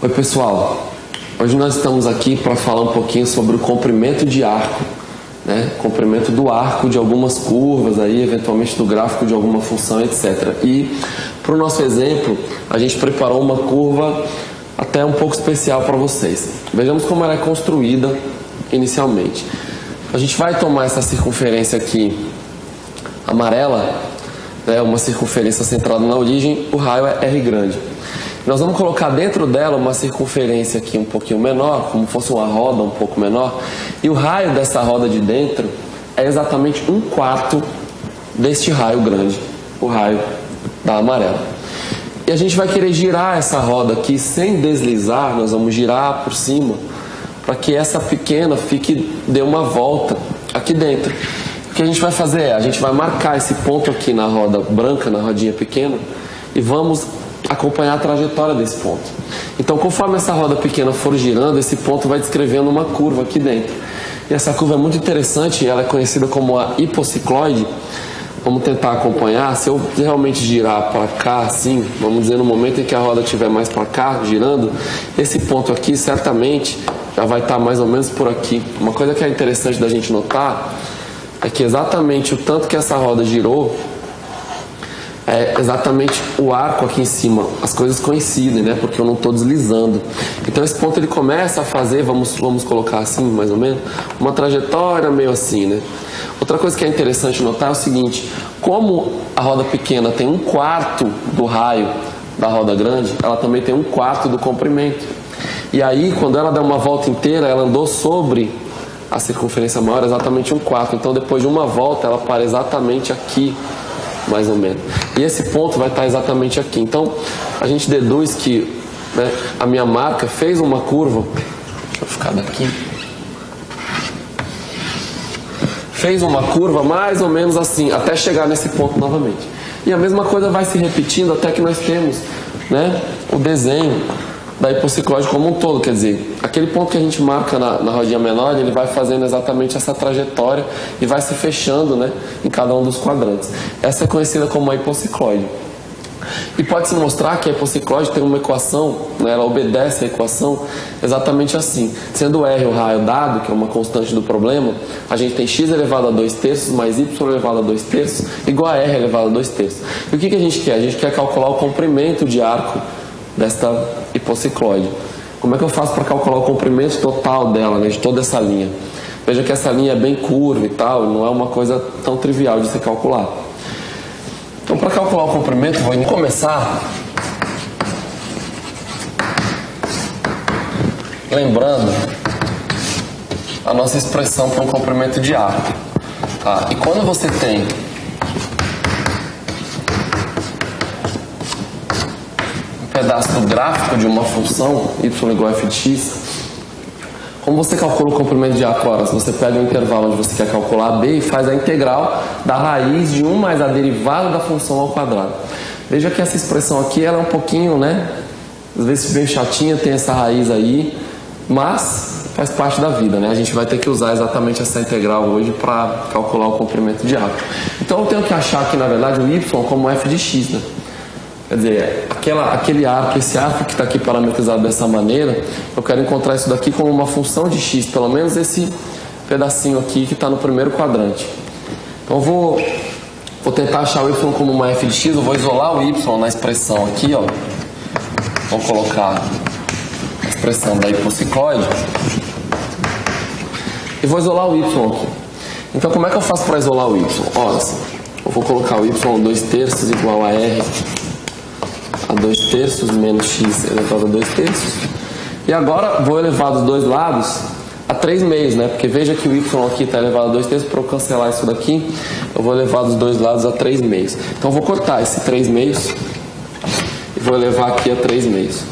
Oi pessoal, hoje nós estamos aqui para falar um pouquinho sobre o comprimento de arco, né? Comprimento do arco de algumas curvas, aí, eventualmente do gráfico de alguma função, etc. E para o nosso exemplo, a gente preparou uma curva até um pouco especial para vocês. Vejamos como ela é construída inicialmente. A gente vai tomar essa circunferência aqui amarela, né? Uma circunferência centrada na origem, o raio é R grande. Nós vamos colocar dentro dela uma circunferência aqui um pouquinho menor, como fosse uma roda um pouco menor, e o raio dessa roda de dentro é exatamente 1/4 deste raio grande, o raio da amarela. E a gente vai querer girar essa roda aqui sem deslizar, nós vamos girar por cima, para que essa pequena dê uma volta aqui dentro. O que a gente vai fazer é, a gente vai marcar esse ponto aqui na roda branca, na rodinha pequena, e vamos acompanhar a trajetória desse ponto. Então, conforme essa roda pequena for girando, esse ponto vai descrevendo uma curva aqui dentro. E essa curva é muito interessante, ela é conhecida como a hipocicloide. Vamos tentar acompanhar. Se eu realmente girar para cá, assim, vamos dizer no momento em que a roda estiver mais para cá, girando, esse ponto aqui certamente já vai estar mais ou menos por aqui. Uma coisa que é interessante da gente notar é que exatamente o tanto que essa roda girou é exatamente o arco aqui em cima, as coisas coincidem, né? Porque eu não estou deslizando. Então esse ponto ele começa a fazer, vamos colocar assim mais ou menos, uma trajetória meio assim, né? Outra coisa que é interessante notar é o seguinte: como a roda pequena tem 1/4 do raio da roda grande, ela também tem 1/4 do comprimento. E aí, quando ela der uma volta inteira, ela andou sobre a circunferência maior exatamente 1/4. Então depois de uma volta, ela para exatamente aqui, mais ou menos. E esse ponto vai estar exatamente aqui. Então, a gente deduz que, né, a minha marca fez uma curva, deixa eu ficar daqui, fez uma curva mais ou menos assim, até chegar nesse ponto novamente. E a mesma coisa vai se repetindo até que nós temos, né, o desenho da hipocicloide como um todo. Quer dizer, aquele ponto que a gente marca na rodinha menor, ele vai fazendo exatamente essa trajetória e vai se fechando, né, em cada um dos quadrantes. Essa é conhecida como a hipocicloide. E pode-se mostrar que a hipocicloide tem uma equação, né, ela obedece a equação exatamente assim. Sendo R o raio dado, que é uma constante do problema, a gente tem x elevado a 2/3 mais y elevado a 2/3 igual a R elevado a 2/3. E o que a gente quer? A gente quer calcular o comprimento de arco desta hipocicloide. Como é que eu faço para calcular o comprimento total dela, né, de toda essa linha? Veja que essa linha é bem curva e tal, não é uma coisa tão trivial de se calcular. Então, para calcular o comprimento, vou começar lembrando a nossa expressão para um comprimento de arco. Tá? E quando você tem pedaço do gráfico de uma função y igual a f de x, como você calcula o comprimento de arco? Ora, você pega o intervalo onde você quer calcular b e faz a integral da raiz de 1 mais a derivada da função ao quadrado. Veja que essa expressão aqui ela é um pouquinho, né, às vezes bem chatinha, tem essa raiz aí, mas faz parte da vida, né? A gente vai ter que usar exatamente essa integral hoje para calcular o comprimento de arco. Então eu tenho que achar aqui, na verdade, o y como f de x, né? Quer dizer, aquele arco, esse arco que está aqui parametrizado dessa maneira, eu quero encontrar isso daqui como uma função de x, pelo menos esse pedacinho aqui que está no primeiro quadrante. Então eu vou tentar achar o y como uma f de x, eu vou isolar o y na expressão aqui, ó. Vou colocar a expressão da hipocicloide e vou isolar o y aqui. Então como é que eu faço para isolar o y? Olha, eu vou colocar o y 2/3 igual a r a 2/3 menos x elevado a 2/3. E agora vou elevar dos dois lados a 3/2, né? Porque veja que o y aqui está elevado a 2/3, para eu cancelar isso daqui, eu vou elevar dos dois lados a 3/2. Então eu vou cortar esse 3/2 e vou elevar aqui a 3/2.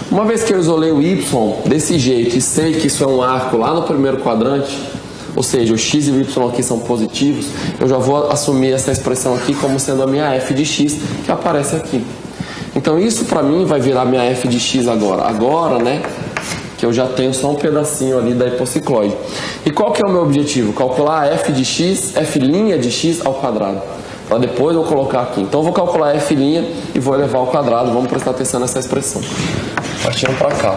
Uma vez que eu isolei o y desse jeito e sei que isso é um arco lá no primeiro quadrante, ou seja, o x e o y aqui são positivos, eu já vou assumir essa expressão aqui como sendo a minha f de x, que aparece aqui. Então isso para mim vai virar minha f de x agora. Agora, né, que eu já tenho só um pedacinho ali da hipocicloide. E qual que é o meu objetivo? Calcular a f de x, f' de x ao quadrado. Para depois eu colocar aqui. Então eu vou calcular f' e vou elevar ao quadrado. Vamos prestar atenção nessa expressão. partindo para cá.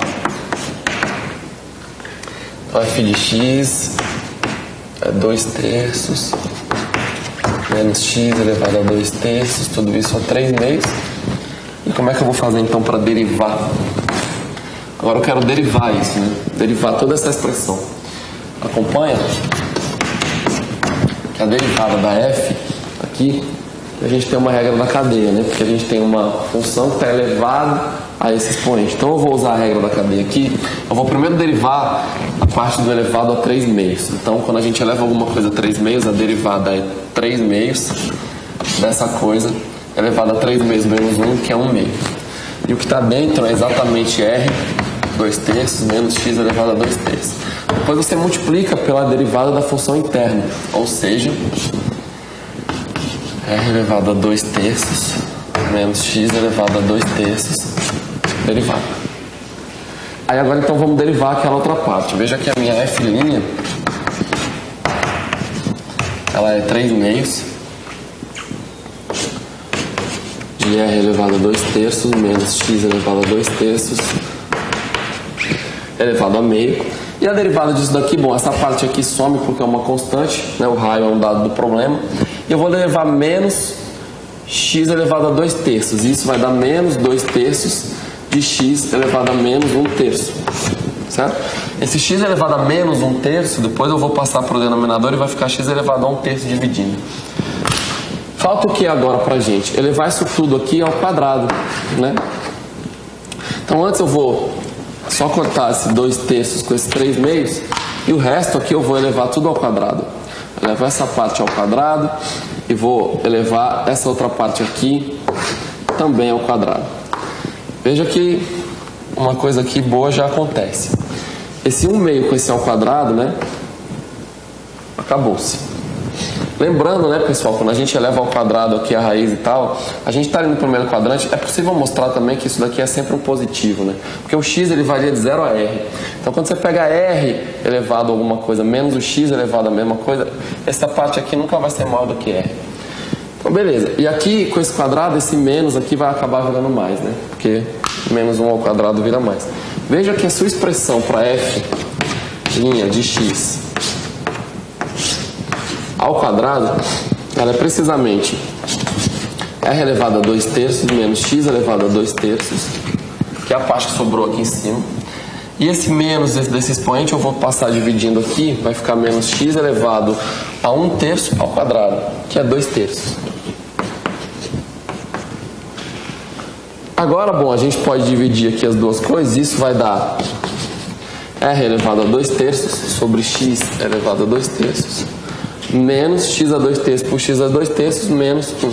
Então f de x é 2/3 menos x elevado a 2/3, tudo isso a 3/2. E como é que eu vou fazer então para derivar? Agora eu quero derivar isso, né? Derivar toda essa expressão. Acompanha que a derivada da f aqui, a gente tem uma regra da cadeia, né? Porque a gente tem uma função que está elevada a esse expoente. Então eu vou usar a regra da cadeia aqui. Eu vou primeiro derivar a parte do elevado a 3/2. Então quando a gente eleva alguma coisa a 3/2, a derivada é 3/2 dessa coisa elevada a 3/2 menos 1, que é 1/2. E o que está dentro é exatamente r 2/3 menos x elevado a 2/3. Depois você multiplica pela derivada da função interna, ou seja, r elevado a 2/3 menos x elevado a 2/3 derivada. Aí agora então vamos derivar aquela outra parte. Veja que a minha f', ela é 3/2 de r elevado a 2/3 menos x elevado a 2/3 elevado a meio. E a derivada disso daqui, bom, essa parte aqui some porque é uma constante, né? O raio é um dado do problema. E eu vou levar menos x elevado a 2/3. E isso vai dar menos 2/3 de x elevado a menos 1/3. Certo? Esse x elevado a menos 1/3, depois eu vou passar para o denominador e vai ficar x elevado a 1/3 dividindo. Falta o que agora pra gente? Elevar isso tudo aqui ao quadrado, né? Então antes eu vou só cortar esse 2/3 com esse 3/2 e o resto aqui eu vou elevar tudo ao quadrado. Vou levar essa parte ao quadrado e vou elevar essa outra parte aqui também ao quadrado. Veja que uma coisa aqui boa já acontece. Esse 1/2 com esse ao quadrado, né? Acabou-se. Lembrando, né, pessoal, quando a gente eleva ao quadrado aqui a raiz e tal, a gente está ali no primeiro quadrante, é possível mostrar também que isso daqui é sempre um positivo, né? Porque o x ele varia de 0 a r. Então quando você pega r elevado a alguma coisa menos o x elevado a mesma coisa, essa parte aqui nunca vai ser maior do que r. Então beleza. E aqui com esse quadrado, esse menos aqui vai acabar virando mais, né? Porque menos 1 ao quadrado vira mais. Veja que a sua expressão para f' de x ao quadrado, ela é precisamente r elevado a 2/3 menos x elevado a 2/3, que é a parte que sobrou aqui em cima. E esse menos desse expoente eu vou passar dividindo aqui, vai ficar menos x elevado a 1/3 ao quadrado, que é 2/3. Agora, bom, a gente pode dividir aqui as duas coisas, isso vai dar r elevado a 2/3 sobre x elevado a 2/3 menos x a 2/3 por x a 2/3 menos 1.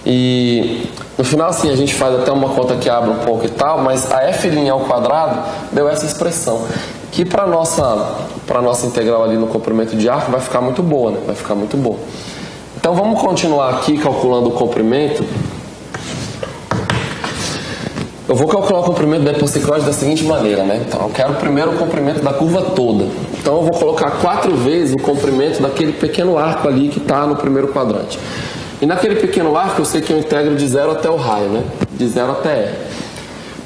E no final, assim, a gente faz até uma conta que abre um pouco e tal, mas a f' ao quadrado deu essa expressão, que para nossa integral ali no comprimento de arco vai ficar muito boa, né? Vai ficar muito boa. Então vamos continuar aqui calculando o comprimento. Eu vou calcular o comprimento da hipociclose da seguinte maneira, né? Então eu quero primeiro o comprimento da curva toda. Então eu vou colocar 4 vezes o comprimento daquele pequeno arco ali que está no primeiro quadrante. E naquele pequeno arco eu sei que eu integro de 0 até o raio, né? De 0 até r.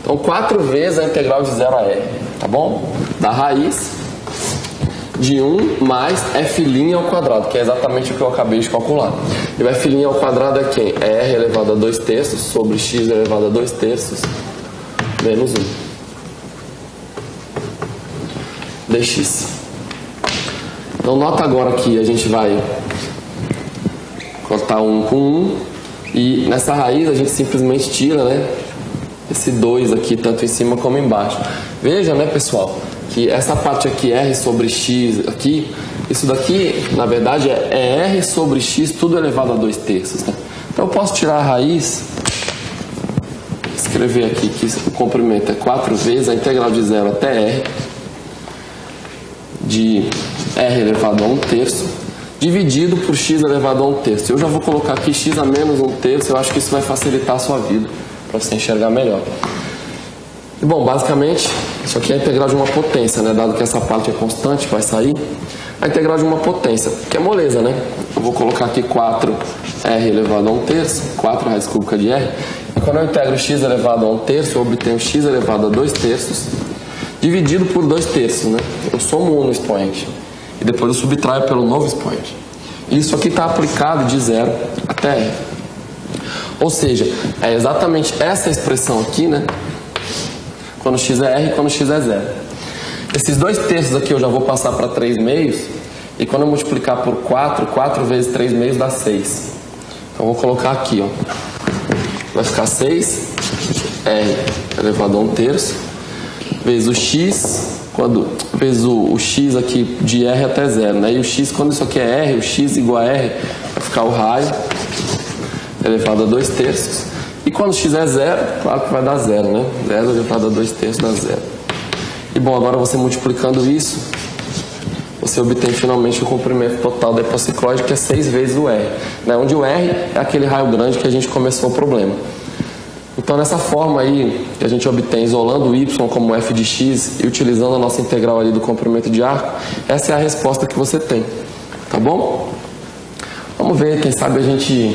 Então 4 vezes a integral de 0 a r, tá bom? Da raiz de 1 mais f' ao quadrado, que é exatamente o que eu acabei de calcular. E o f' ao quadrado é quem? É r elevado a 2/3 sobre x elevado a 2/3 menos 1 dx. Então nota agora que a gente vai cortar 1 com 1 e nessa raiz a gente simplesmente tira, né, esse 2 aqui, tanto em cima como embaixo. Veja, né, pessoal, que essa parte aqui, r sobre x aqui, isso daqui, na verdade, é r sobre x, tudo elevado a 2/3, né? Então eu posso tirar a raiz, escrever aqui que o comprimento é 4 vezes a integral de 0 até r, de r elevado a 1/3, dividido por x elevado a 1/3. Eu já vou colocar aqui x a menos 1/3, eu acho que isso vai facilitar a sua vida, para você enxergar melhor. E bom, basicamente, isso aqui é a integral de uma potência, né? Dado que essa parte é constante, vai sair a integral de uma potência, que é moleza, né? Eu vou colocar aqui 4r elevado a 1/3, 4 raiz cúbica de r, E quando eu integro x elevado a 1/3, eu obtenho x elevado a 2/3, dividido por 2/3, né? Eu somo 1 no expoente. E depois eu subtraio pelo novo expoente. Isso aqui está aplicado de 0 até r. Ou seja, é exatamente essa expressão aqui, né? Quando x é r e quando x é 0. Esses 2/3 aqui eu já vou passar para 3/2. E quando eu multiplicar por 4, 4 vezes 3/2 dá 6. Então eu vou colocar aqui, ó. Vai ficar 6 r elevado a 1/3 vezes o x, vezes o x aqui de r até 0, né? E o x, quando isso aqui é r, o x igual a r, vai ficar o raio elevado a 2/3. E quando x é 0, claro que vai dar 0, né? 0 elevado a 2/3 dá 0. E bom, agora você multiplicando isso, você obtém finalmente o comprimento total da hipocicloide, que é 6 vezes o r, né? Onde o r é aquele raio grande que a gente começou o problema. Então, nessa forma aí, que a gente obtém isolando o y como f de x e utilizando a nossa integral ali do comprimento de arco, essa é a resposta que você tem, tá bom? Vamos ver, quem sabe a gente,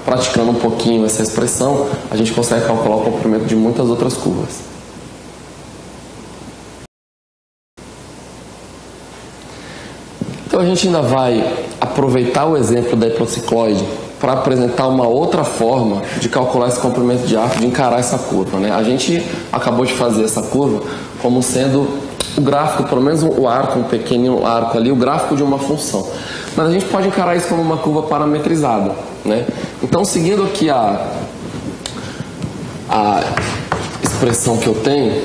praticando um pouquinho essa expressão, a gente consegue calcular o comprimento de muitas outras curvas. Então, a gente ainda vai aproveitar o exemplo da hipocicloide para apresentar uma outra forma de calcular esse comprimento de arco, de encarar essa curva, né? A gente acabou de fazer essa curva como sendo o gráfico, pelo menos o arco, um pequeno arco ali, o gráfico de uma função. Mas a gente pode encarar isso como uma curva parametrizada, né? Então, seguindo aqui a expressão que eu tenho,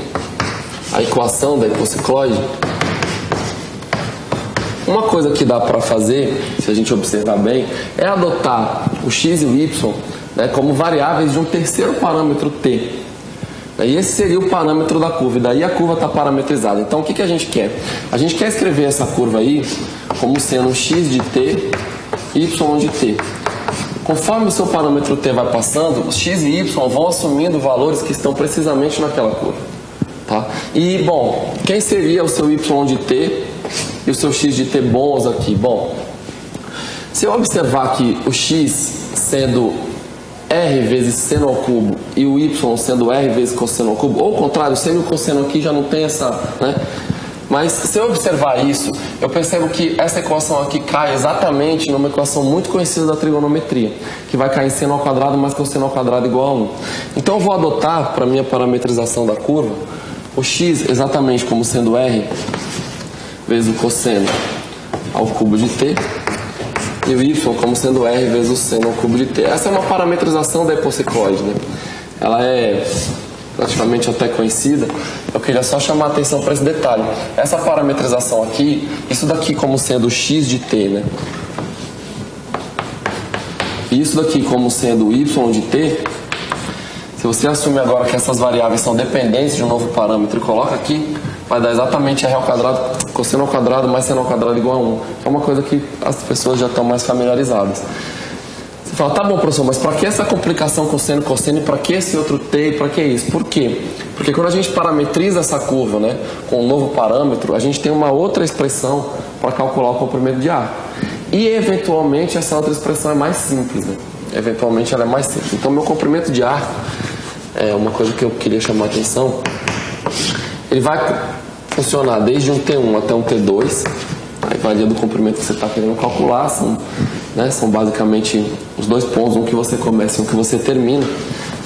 a equação da hipocicloide, uma coisa que dá para fazer, se a gente observar bem, é adotar o x e o y, né, como variáveis de um terceiro parâmetro t. E esse seria o parâmetro da curva, e daí a curva está parametrizada. Então o que a gente quer? A gente quer escrever essa curva aí como sendo x de t, y de t. Conforme o seu parâmetro t vai passando, os x e y vão assumindo valores que estão precisamente naquela curva. Tá? E, bom, quem seria o seu y de t e o seu x de t bons aqui? Bom, se eu observar aqui o x sendo r vezes seno ao cubo e o y sendo r vezes cosseno ao cubo, ou ao contrário, seno e cosseno aqui já não tem essa, né? Mas se eu observar isso, eu percebo que essa equação aqui cai exatamente numa equação muito conhecida da trigonometria, que vai cair seno ao quadrado mais cosseno ao quadrado igual a 1. Então eu vou adotar, para a minha parametrização da curva, o x exatamente como sendo r vezes o cosseno ao cubo de t, e o y como sendo r vezes o seno ao cubo de t. Essa é uma parametrização da hipocicloide, né? Ela é praticamente até conhecida. Eu queria só chamar a atenção para esse detalhe. Essa parametrização aqui, isso daqui como sendo x de t, né? E isso daqui como sendo y de t, se você assumir agora que essas variáveis são dependentes de um novo parâmetro e coloca aqui, vai dar exatamente r ao quadrado, cosseno ao quadrado mais seno ao quadrado igual a 1. É uma coisa que as pessoas já estão mais familiarizadas. Você fala, tá bom, professor, mas para que essa complicação com seno e cosseno, e para que esse outro t, e para que isso? Por quê? Porque quando a gente parametriza essa curva, né, com um novo parâmetro, a gente tem uma outra expressão para calcular o comprimento de arco. E, eventualmente, essa outra expressão é mais simples, né? Eventualmente, ela é mais simples. Então, meu comprimento de arco, é uma coisa que eu queria chamar a atenção, ele vai funcionar desde um T1 até um T2, aí varia do comprimento que você está querendo calcular, são basicamente os dois pontos, um que você começa e um que você termina,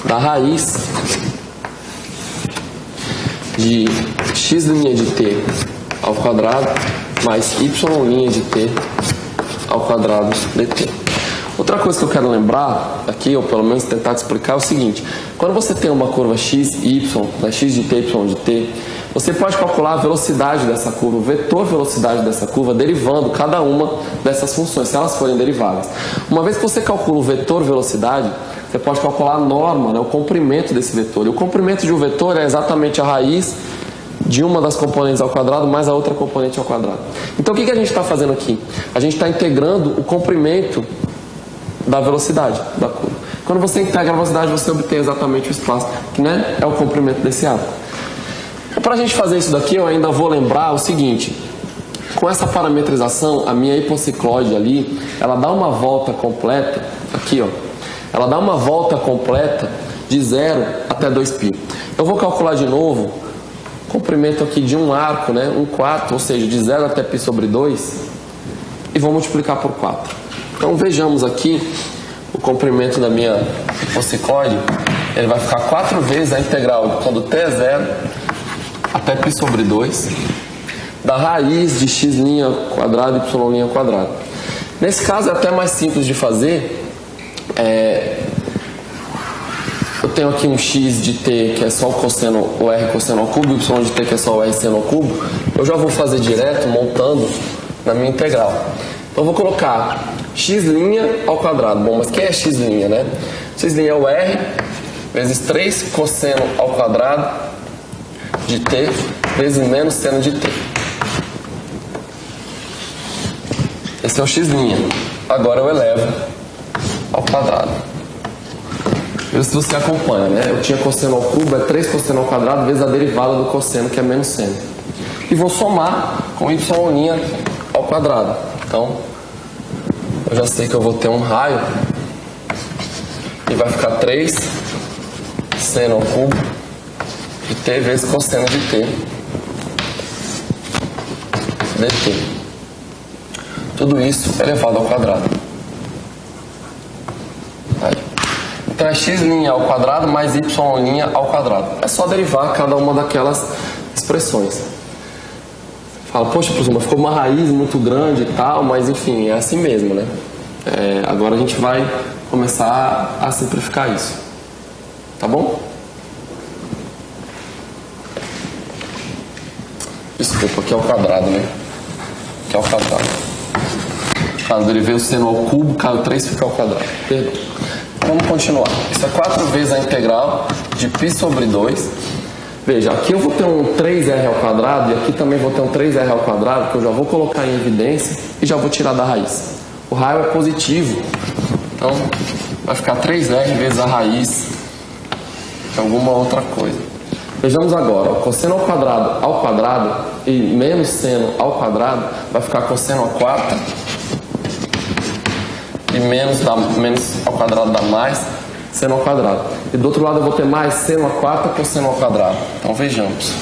da raiz de x' de t ao quadrado mais y' de t ao quadrado dt. Outra coisa que eu quero lembrar aqui, ou pelo menos tentar te explicar, é o seguinte: quando você tem uma curva x, y, né, x de t, y de t, você pode calcular a velocidade dessa curva, o vetor velocidade dessa curva, derivando cada uma dessas funções, se elas forem deriváveis. Uma vez que você calcula o vetor velocidade, você pode calcular a norma, né, o comprimento desse vetor. E o comprimento de um vetor é exatamente a raiz de uma das componentes ao quadrado mais a outra componente ao quadrado. Então o que a gente está fazendo aqui? A gente está integrando o comprimento da velocidade da curva. Quando você integra a velocidade, você obtém exatamente o espaço, que, né, é o comprimento desse arco. Para a gente fazer isso daqui, eu ainda vou lembrar o seguinte: com essa parametrização, a minha hipocicloide ali, ela dá uma volta completa, aqui ó, ela dá uma volta completa de 0 até 2π. Eu vou calcular de novo o comprimento aqui de um arco, né? 1/4, ou seja, de 0 até π sobre 2, e vou multiplicar por 4. Então vejamos aqui o comprimento da minha hipocicloide. Ele vai ficar 4 vezes a integral quando t é 0 até π sobre 2 da raiz de x' y'. Nesse caso é até mais simples de fazer. Eu tenho aqui um x de t que é só o r cosseno ao cubo, y de t que é só o r seno ao cubo. Eu já vou fazer direto montando na minha integral. Então eu vou colocar x' ao quadrado. Bom, mas quem é x', né? X' é o r vezes 3 cosseno ao quadrado de t vezes menos seno de t. Esse é o x'. Agora eu elevo ao quadrado. Veja se você acompanha, né? Eu tinha cosseno ao cubo, é 3 cosseno ao quadrado vezes a derivada do cosseno, que é menos seno. E vou somar com y' ao quadrado. Então, eu já sei que eu vou ter um raio e vai ficar 3 seno ao cubo de t vezes cosseno de t dt. Tudo isso elevado ao quadrado. Aí. Então é x' ao quadrado mais y' ao quadrado. É só derivar cada uma daquelas expressões. Fala, poxa, professor, ficou uma raiz muito grande e tal, mas enfim, é assim mesmo, né? Agora a gente vai começar a simplificar isso. Tá bom? Desculpa, aqui é o quadrado, né? Aqui é o quadrado. Caso derivei o seno ao cubo, caiu 3, fica ao quadrado. Perdão. Vamos continuar. Isso é 4 vezes a integral de π sobre 2. Veja, aqui eu vou ter um 3r ao quadrado e aqui também vou ter um 3r ao quadrado, que eu já vou colocar em evidência e já vou tirar da raiz. O raio é positivo, então vai ficar 3r vezes a raiz de alguma outra coisa. Vejamos agora, o cosseno ao quadrado e menos seno ao quadrado vai ficar cosseno ao quarta e menos ao quadrado dá mais seno ao quadrado. E do outro lado eu vou ter mais seno à quarta cosseno ao quadrado. Então vejamos.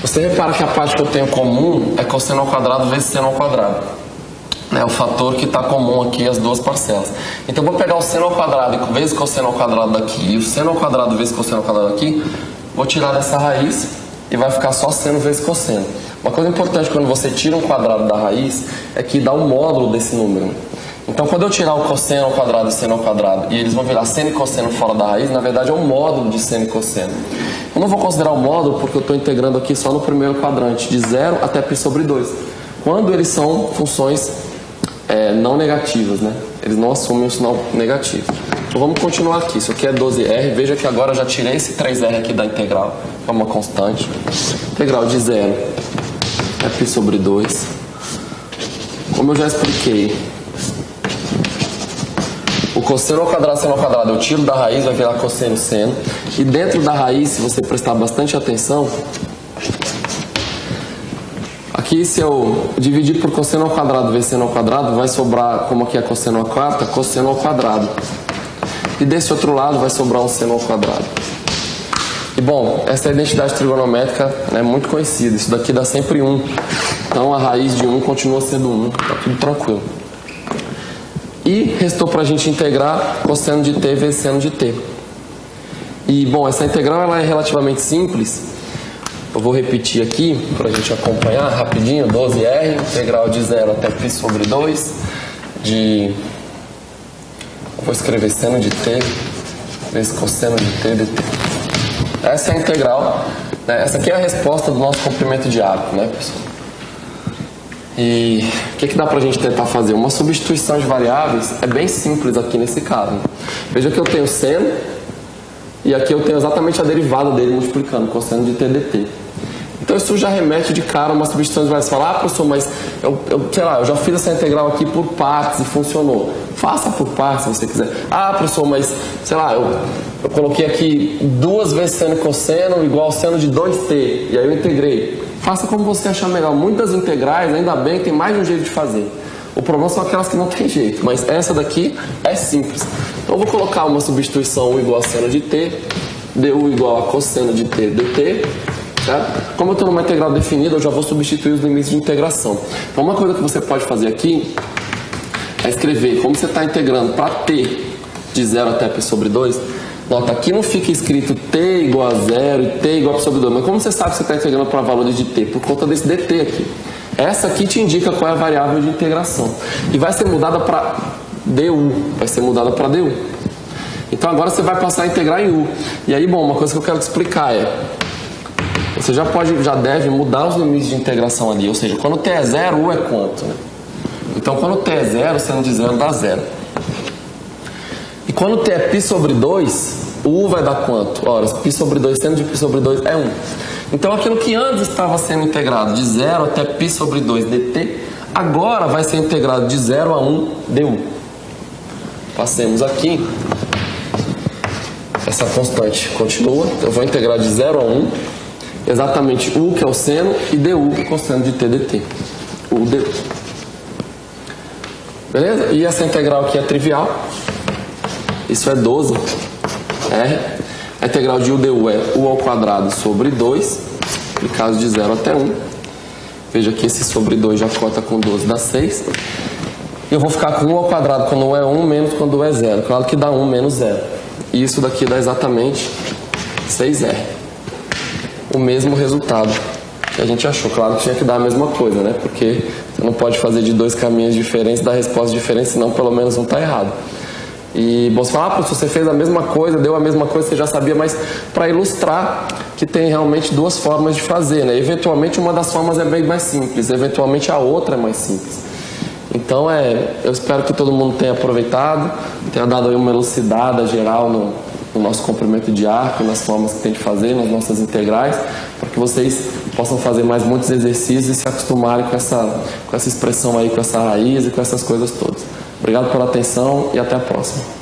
Você repara que a parte que eu tenho comum é cosseno ao quadrado vezes seno ao quadrado. É o fator que está comum aqui, as duas parcelas. Então eu vou pegar o seno ao quadrado vezes cosseno ao quadrado daqui e o seno ao quadrado vezes cosseno ao quadrado aqui, vou tirar dessa raiz e vai ficar só seno vezes cosseno. Uma coisa importante quando você tira um quadrado da raiz é que dá um módulo desse número. Então quando eu tirar o cosseno ao quadrado e seno ao quadrado e eles vão virar seno e cosseno fora da raiz, na verdade é um módulo de seno e cosseno. Eu não vou considerar o módulo porque eu estou integrando aqui só no primeiro quadrante, de 0 até π sobre 2. Quando eles são funções não negativas, né? Eles não assumem um sinal negativo. Então vamos continuar aqui. Isso aqui é 12r. Veja que agora eu já tirei esse 3r aqui da integral, que é uma constante. Integral de 0 é π sobre 2. Como eu já expliquei, o cosseno ao quadrado, seno ao quadrado, eu tiro da raiz, vai virar cosseno, seno. E dentro da raiz, se você prestar bastante atenção, aqui se eu dividir por cosseno ao quadrado vezes seno ao quadrado, vai sobrar, como aqui é cosseno à quarta, cosseno ao quadrado. E desse outro lado vai sobrar um seno ao quadrado. E bom, essa identidade trigonométrica é muito conhecida. Isso daqui dá sempre 1. Então a raiz de 1 continua sendo 1. Tá tudo tranquilo. E restou para a gente integrar cosseno de t vezes seno de t. E bom, essa integral ela é relativamente simples. Eu vou repetir aqui para a gente acompanhar rapidinho. 12r, integral de 0 até π sobre 2 de... Eu vou escrever seno de t vezes cosseno de t dt. Essa é a integral, né? Essa aqui é a resposta do nosso comprimento de arco, né, pessoal? E o que dá pra gente tentar fazer? Uma substituição de variáveis é bem simples aqui nesse caso. Veja que eu tenho seno e aqui eu tenho exatamente a derivada dele multiplicando cosseno de t dt. Então isso já remete de cara a uma substituição de variáveis. Você fala, professor, mas sei lá, eu já fiz essa integral aqui por partes e funcionou. Faça por partes se você quiser. Professor, mas sei lá, eu coloquei aqui 2 vezes seno e cosseno igual seno de 2t, e aí eu integrei. Faça como você achar melhor. Muitas integrais, ainda bem, tem mais de um jeito de fazer. O problema são aquelas que não tem jeito, mas essa daqui é simples. Então eu vou colocar uma substituição U igual a seno de t, du igual a cosseno de t dt, certo? Como eu estou numa integral definida, eu já vou substituir os limites de integração. Então uma coisa que você pode fazer aqui é escrever, como você está integrando para t de 0 até p sobre 2, nota, aqui não fica escrito t igual a 0 e t igual a p sobre 2, mas como você sabe que você está integrando para valores de t? Por conta desse dt aqui. Essa aqui te indica qual é a variável de integração. E vai ser mudada para du, vai ser mudada para du. Então agora você vai passar a integrar em u. E aí, bom, uma coisa que eu quero te explicar é, você já deve mudar os limites de integração ali, ou seja, quando t é 0, u é quanto, né? Então quando t é 0, seno de 0 dá 0. E quando t é π sobre 2, o u vai dar quanto? Ora, π sobre 2, seno de π sobre 2 é 1. Então aquilo que antes estava sendo integrado de 0 até π sobre 2 dt, agora vai ser integrado de 0 a 1 du. Passemos aqui. Essa constante continua. Eu vou integrar de 0 a 1. Exatamente u, que é o seno, e du, cosseno de t dt. U du. Beleza? E essa integral aqui é trivial. Isso é 12. R. A integral de u du é u ao quadrado sobre 2, no caso de 0 até 1. Veja que esse sobre 2 já cota com 12, dá 6. E eu vou ficar com u ao quadrado quando u é 1, menos quando u é 0. Claro que dá 1 menos 0. E isso daqui dá exatamente 6R. O mesmo resultado que a gente achou. Claro que tinha que dar a mesma coisa, né? Porque você não pode fazer de 2 caminhos diferentes, dar respostas diferentes, senão pelo menos um está errado. E você fala, se você fez a mesma coisa, deu a mesma coisa, você já sabia, mas para ilustrar que tem realmente 2 formas de fazer, né? Eventualmente uma das formas é bem mais simples, eventualmente a outra é mais simples. Então eu espero que todo mundo tenha aproveitado, tenha dado aí uma elucidada geral no nosso comprimento de arco, nas formas que tem de fazer, nas nossas integrais, para que vocês possam fazer mais muitos exercícios e se acostumarem com essa expressão aí, com essa raiz e com essas coisas todas. Obrigado pela atenção e até a próxima.